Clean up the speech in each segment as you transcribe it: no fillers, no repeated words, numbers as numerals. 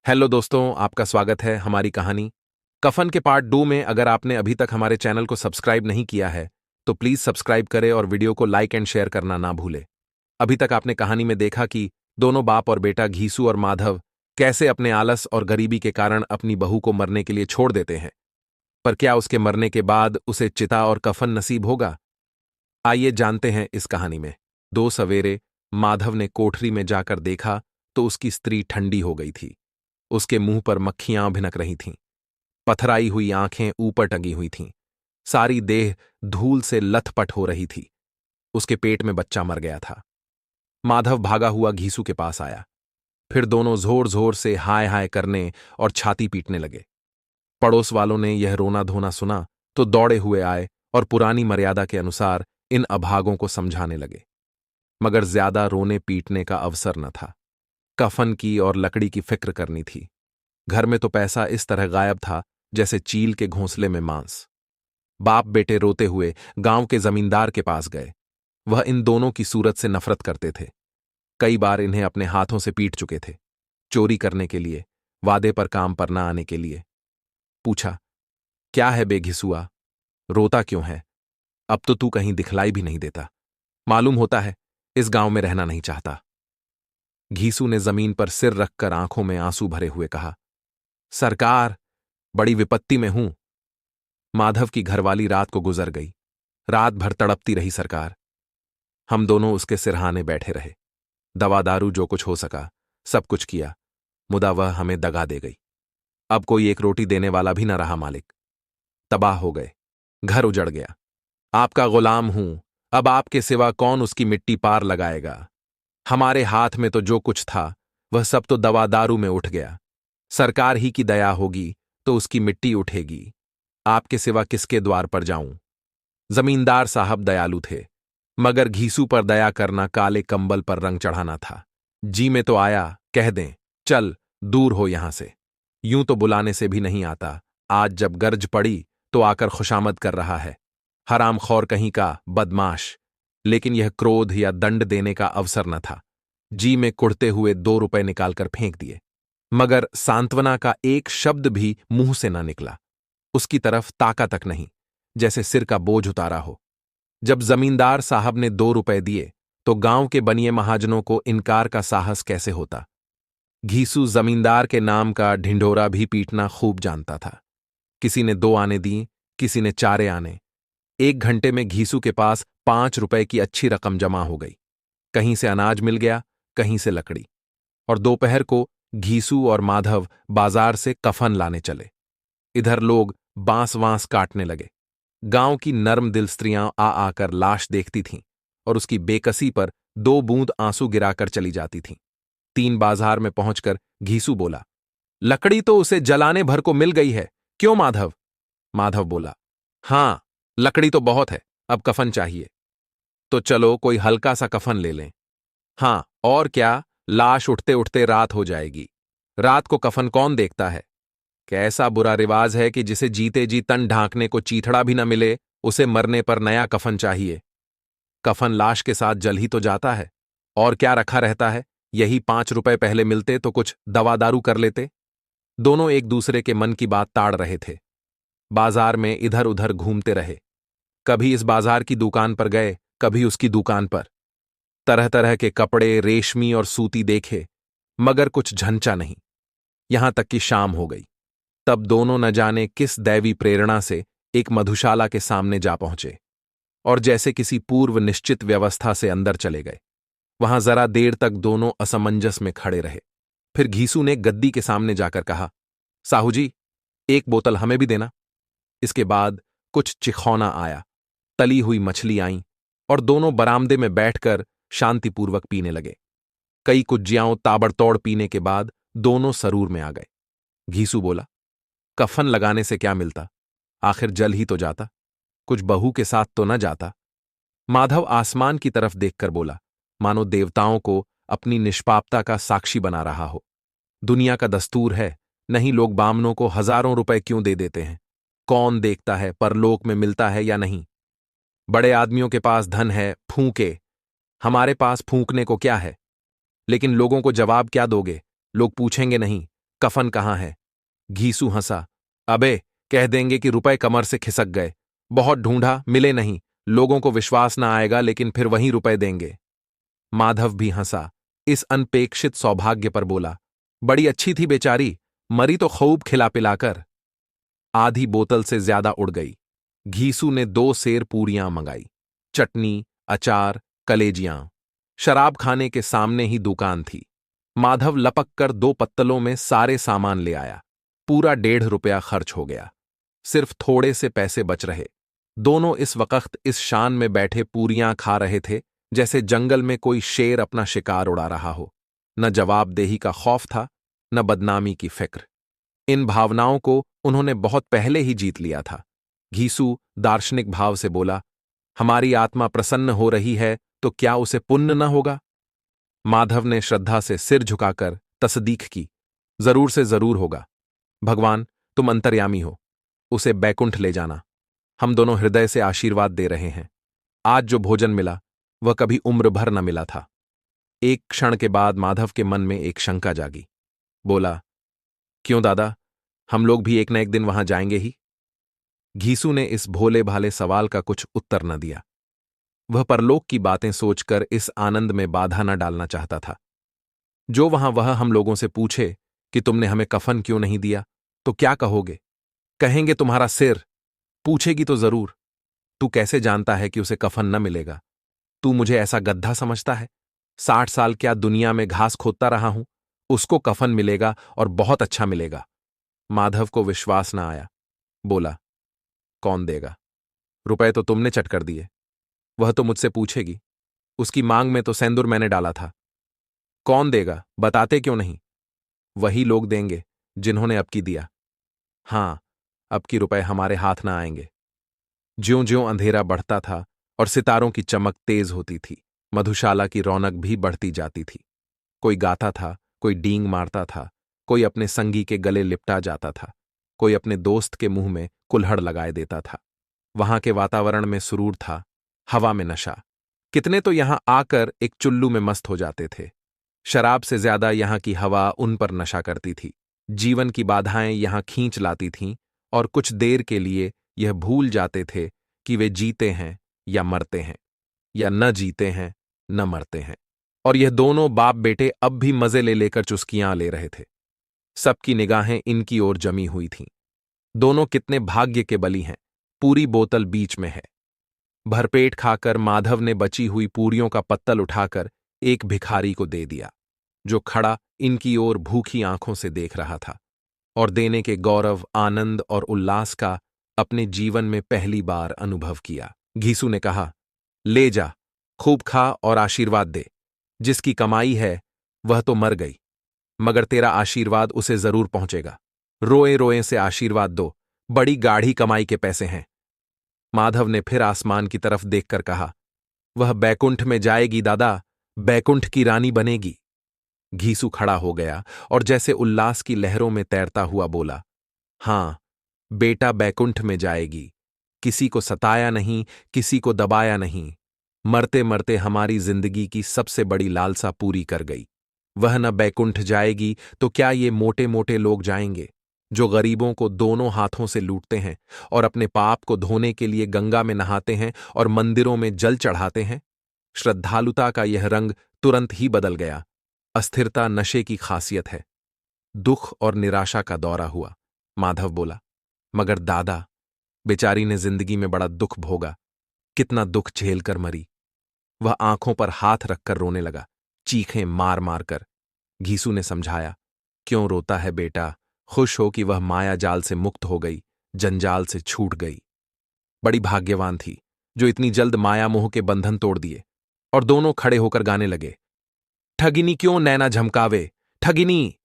Hello दोस्तों, आपका स्वागत है हमारी कहानी कफन के पार्ट 2 में। अगर आपने अभी तक हमारे चैनल को सब्सक्राइब नहीं किया है तो प्लीज सब्सक्राइब करें और वीडियो को लाइक एंड शेयर करना ना भूलें। अभी तक आपने कहानी में देखा कि दोनों बाप और बेटा घीसू और माधव कैसे अपने आलस और गरीबी के कारण अपनी बहू को मरने के लिए छोड़ देते हैं। पर क्या उसके मरने के बाद उसे चिता और कफन नसीब होगा? आइए जानते हैं इस कहानी में। दो सवेरे माधव ने कोठरी में जाकर देखा तो उसकी स्त्री ठंडी हो गई थी। उसके मुंह पर मक्खियां भिनक रही थीं। पथराई हुई आंखें ऊपर टंगी हुई थीं। सारी देह धूल से लथपथ हो रही थी। उसके पेट में बच्चा मर गया था। माधव भागा हुआ घीसू के पास आया। फिर दोनों जोर जोर से हाय हाय करने और छाती पीटने लगे। पड़ोस वालों ने यह रोना धोना सुना तो दौड़े हुए आए और पुरानी मर्यादा के अनुसार इन अभागों को समझाने लगे। मगर ज्यादा रोने पीटने का अवसर न था। कफन की और लकड़ी की फिक्र करनी थी। घर में तो पैसा इस तरह गायब था जैसे चील के घोंसले में मांस। बाप बेटे रोते हुए गांव के जमींदार के पास गए। वह इन दोनों की सूरत से नफरत करते थे। कई बार इन्हें अपने हाथों से पीट चुके थे। चोरी करने के लिए, वादे पर काम पर न आने के लिए। पूछा, क्या है बेघिसुआ, रोता क्यों है? अब तो तू कहीं दिखलाई भी नहीं देता। मालूम होता है इस गांव में रहना नहीं चाहता। घीसू ने जमीन पर सिर रखकर आंखों में आंसू भरे हुए कहा, सरकार, बड़ी विपत्ति में हूं। माधव की घरवाली रात को गुजर गई। रात भर तड़पती रही सरकार। हम दोनों उसके सिरहाने बैठे रहे। दवा दारू जो कुछ हो सका सब कुछ किया, मुदा वह हमें दगा दे गई। अब कोई एक रोटी देने वाला भी न रहा मालिक। तबाह हो गए। घर उजड़ गया। आपका गुलाम हूं। अब आपके सिवा कौन उसकी मिट्टी पार लगाएगा? हमारे हाथ में तो जो कुछ था वह सब तो दवा दारू में उठ गया। सरकार ही की दया होगी तो उसकी मिट्टी उठेगी। आपके सिवा किसके द्वार पर जाऊं? जमींदार साहब दयालु थे, मगर घीसू पर दया करना काले कंबल पर रंग चढ़ाना था। जी में तो आया, कह दें, चल दूर हो यहां से। यूं तो बुलाने से भी नहीं आता। आज जब गर्ज पड़ी तो आकर खुशामद कर रहा है। हरामखोर कहीं का बदमाश। लेकिन यह क्रोध या दंड देने का अवसर न था। जी में कुढ़ते हुए 2 रुपए निकालकर फेंक दिए, मगर सांत्वना का एक शब्द भी मुंह से न निकला। उसकी तरफ ताका तक नहीं, जैसे सिर का बोझ उतारा हो। जब जमींदार साहब ने 2 रुपए दिए तो गांव के बनिए महाजनों को इनकार का साहस कैसे होता। घीसू जमींदार के नाम का ढिंढोरा भी पीटना खूब जानता था। किसी ने 2 आने दी, किसी ने 4 आने। 1 घंटे में घीसू के पास 5 रुपए की अच्छी रकम जमा हो गई। कहीं से अनाज मिल गया, कहीं से लकड़ी। और दोपहर को घीसू और माधव बाजार से कफन लाने चले। इधर लोग बांस वांस काटने लगे। गांव की नर्म दिल स्त्रियां आ आकर लाश देखती थीं और उसकी बेकसी पर 2 बूंद आंसू गिराकर चली जाती थीं। 3 बाजार में पहुंचकर घीसू बोला, लकड़ी तो उसे जलाने भर को मिल गई है, क्यों माधव? माधव बोला, हां, लकड़ी तो बहुत है, अब कफन चाहिए। तो चलो कोई हल्का सा कफन ले लें। हां, और क्या, लाश उठते उठते रात हो जाएगी। रात को कफन कौन देखता है? कैसा बुरा रिवाज है कि जिसे जीते जी तन ढांकने को चीथड़ा भी न मिले, उसे मरने पर नया कफन चाहिए। कफन लाश के साथ जल ही तो जाता है, और क्या रखा रहता है? यही 5 रुपए पहले मिलते तो कुछ दवा दारू कर लेते। दोनों एक दूसरे के मन की बात ताड़ रहे थे। बाजार में इधर उधर घूमते रहे। कभी इस बाजार की दुकान पर गए, कभी उसकी दुकान पर। तरह तरह के कपड़े, रेशमी और सूती देखे, मगर कुछ झंचा नहीं। यहां तक कि शाम हो गई। तब दोनों न जाने किस दैवी प्रेरणा से एक मधुशाला के सामने जा पहुंचे और जैसे किसी पूर्व निश्चित व्यवस्था से अंदर चले गए। वहां जरा देर तक दोनों असमंजस में खड़े रहे। फिर घीसू ने गद्दी के सामने जाकर कहा, साहू जी, 1 बोतल हमें भी देना। इसके बाद कुछ चिखौना आया, तली हुई मछली आई और दोनों बरामदे में बैठकर शांतिपूर्वक पीने लगे। कई कुज्जियाओं ताबड़तोड़ पीने के बाद दोनों सरूर में आ गए। घीसू बोला, कफन लगाने से क्या मिलता? आखिर जल ही तो जाता, कुछ बहू के साथ तो न जाता। माधव आसमान की तरफ देखकर बोला, मानो देवताओं को अपनी निष्पापता का साक्षी बना रहा हो। दुनिया का दस्तूर है, नहीं लोग बामनों को हजारों रुपए क्यों दे देते हैं? कौन देखता है परलोक में मिलता है या नहीं? बड़े आदमियों के पास धन है, फूंके। हमारे पास फूंकने को क्या है? लेकिन लोगों को जवाब क्या दोगे? लोग पूछेंगे नहीं, कफन कहाँ है? घीसू हंसा। अबे, कह देंगे कि रुपए कमर से खिसक गए। बहुत ढूंढा, मिले नहीं। लोगों को विश्वास ना आएगा, लेकिन फिर वहीं रुपए देंगे। माधव भी हंसा, इस अनपेक्षित सौभाग्य पर बोला, बड़ी अच्छी थी बेचारी, मरी तो खूब खिला पिलाकर। आधी बोतल से ज्यादा उड़ गई। घीसू ने 2 सेर पूरियां मंगाई, चटनी, अचार, कलेजियां। शराब खाने के सामने ही दुकान थी। माधव लपक कर 2 पत्तलों में सारे सामान ले आया। पूरा 1.5 रुपया खर्च हो गया। सिर्फ थोड़े से पैसे बच रहे। दोनों इस वक्त इस शान में बैठे पूरियां खा रहे थे जैसे जंगल में कोई शेर अपना शिकार उड़ा रहा हो। न जवाबदेही का खौफ था, न बदनामी की फिक्र। इन भावनाओं को उन्होंने बहुत पहले ही जीत लिया था। घीसू दार्शनिक भाव से बोला, हमारी आत्मा प्रसन्न हो रही है तो क्या उसे पुण्य न होगा? माधव ने श्रद्धा से सिर झुकाकर तस्दीक की, जरूर से जरूर होगा। भगवान, तुम अंतर्यामी हो, उसे बैकुंठ ले जाना। हम दोनों हृदय से आशीर्वाद दे रहे हैं। आज जो भोजन मिला वह कभी उम्र भर न मिला था। एक क्षण के बाद माधव के मन में एक शंका जागी। बोला, क्यों दादा, हम लोग भी एक न एक दिन वहां जाएंगे ही? घीसू ने इस भोले भाले सवाल का कुछ उत्तर न दिया। वह परलोक की बातें सोचकर इस आनंद में बाधा न डालना चाहता था। जो वह हम लोगों से पूछे कि तुमने हमें कफन क्यों नहीं दिया, तो क्या कहोगे? कहेंगे तुम्हारा सिर। पूछेगी तो जरूर, तू कैसे जानता है कि उसे कफन न मिलेगा? तू मुझे ऐसा गद्दा समझता है? 60 साल क्या दुनिया में घास खोदता रहा हूं, उसको कफन मिलेगा और बहुत अच्छा मिलेगा। माधव को विश्वास न आया। बोला, कौन देगा? रुपए तो तुमने चट कर दिए। वह तो मुझसे पूछेगी। उसकी मांग में तो सेंदूर मैंने डाला था। कौन देगा, बताते क्यों नहीं? वही लोग देंगे जिन्होंने अब की दिया। हां, अब की रुपए हमारे हाथ ना आएंगे। ज्यों ज्यों अंधेरा बढ़ता था और सितारों की चमक तेज होती थी, मधुशाला की रौनक भी बढ़ती जाती थी। कोई गाता था, कोई डींग मारता था, कोई अपने संगी के गले लिपटा जाता था, कोई अपने दोस्त के मुंह में कुल्हड़ लगाए देता था। वहां के वातावरण में सुरूर था, हवा में नशा। कितने तो यहां आकर एक चुल्लू में मस्त हो जाते थे। शराब से ज्यादा यहां की हवा उन पर नशा करती थी। जीवन की बाधाएं यहां खींच लाती थीं और कुछ देर के लिए यह भूल जाते थे कि वे जीते हैं या मरते हैं, या न जीते हैं न मरते हैं। और यह दोनों बाप बेटे अब भी मजे ले लेकर चुस्कियां ले रहे थे। सबकी निगाहें इनकी ओर जमी हुई थीं। दोनों कितने भाग्य के बली हैं। पूरी बोतल बीच में है। भरपेट खाकर माधव ने बची हुई पूरियों का पत्तल उठाकर एक भिखारी को दे दिया, जो खड़ा इनकी ओर भूखी आंखों से देख रहा था और देने के गौरव, आनंद और उल्लास का अपने जीवन में पहली बार अनुभव किया। घीसू ने कहा, ले जा, खूब खा और आशीर्वाद दे। जिसकी कमाई है वह तो मर गई, मगर तेरा आशीर्वाद उसे जरूर पहुंचेगा। रोए रोए से आशीर्वाद दो, बड़ी गाढ़ी कमाई के पैसे हैं। माधव ने फिर आसमान की तरफ देखकर कहा, वह बैकुंठ में जाएगी दादा, बैकुंठ की रानी बनेगी। घीसू खड़ा हो गया और जैसे उल्लास की लहरों में तैरता हुआ बोला, हां, बेटा बैकुंठ में जाएगी। किसी को सताया नहीं, किसी को दबाया नहीं। मरते मरते हमारी जिंदगी की सबसे बड़ी लालसा पूरी कर गई। वह न बैकुंठ जाएगी तो क्या ये मोटे मोटे लोग जाएंगे, जो गरीबों को दोनों हाथों से लूटते हैं और अपने पाप को धोने के लिए गंगा में नहाते हैं और मंदिरों में जल चढ़ाते हैं? श्रद्धालुता का यह रंग तुरंत ही बदल गया। अस्थिरता नशे की खासियत है। दुख और निराशा का दौरा हुआ। माधव बोला, मगर दादा, बेचारी ने जिंदगी में बड़ा दुख भोगा, कितना दुख झेल कर मरी। वह आंखों पर हाथ रखकर रोने लगा, चीखें मार मार कर। घीसू ने समझाया, क्यों रोता है बेटा, खुश हो कि वह माया जाल से मुक्त हो गई, जंजाल से छूट गई। बड़ी भाग्यवान थी जो इतनी जल्द माया मोह के बंधन तोड़ दिए। और दोनों खड़े होकर गाने लगे, ठगिनी क्यों नैना झमकावे, ठगिनी।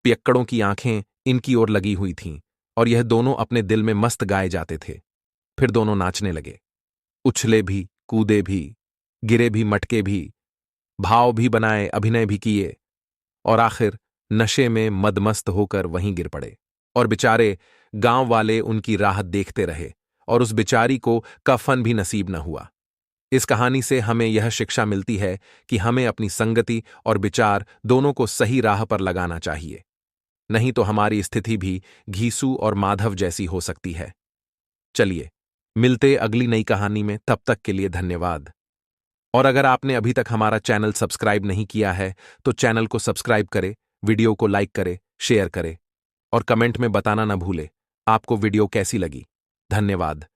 पियक्कड़ों की आंखें इनकी ओर लगी हुई थीं और यह दोनों अपने दिल में मस्त गाए जाते थे। फिर दोनों नाचने लगे, उछले भी, कूदे भी, गिरे भी, मटके भी, भाव भी बनाए, अभिनय भी किए और आखिर नशे में मदमस्त होकर वहीं गिर पड़े। और बेचारे गांव वाले उनकी राह देखते रहे और उस बेचारी को कफन भी नसीब न हुआ। इस कहानी से हमें यह शिक्षा मिलती है कि हमें अपनी संगति और विचार दोनों को सही राह पर लगाना चाहिए। नहीं तो हमारी स्थिति भी घीसू और माधव जैसी हो सकती है। चलिए, मिलते अगली नई कहानी में, तब तक के लिए धन्यवाद। और अगर आपने अभी तक हमारा चैनल सब्सक्राइब नहीं किया है, तो चैनल को सब्सक्राइब करें, वीडियो को लाइक करें, शेयर करें और कमेंट में बताना न भूले आपको वीडियो कैसी लगी। धन्यवाद।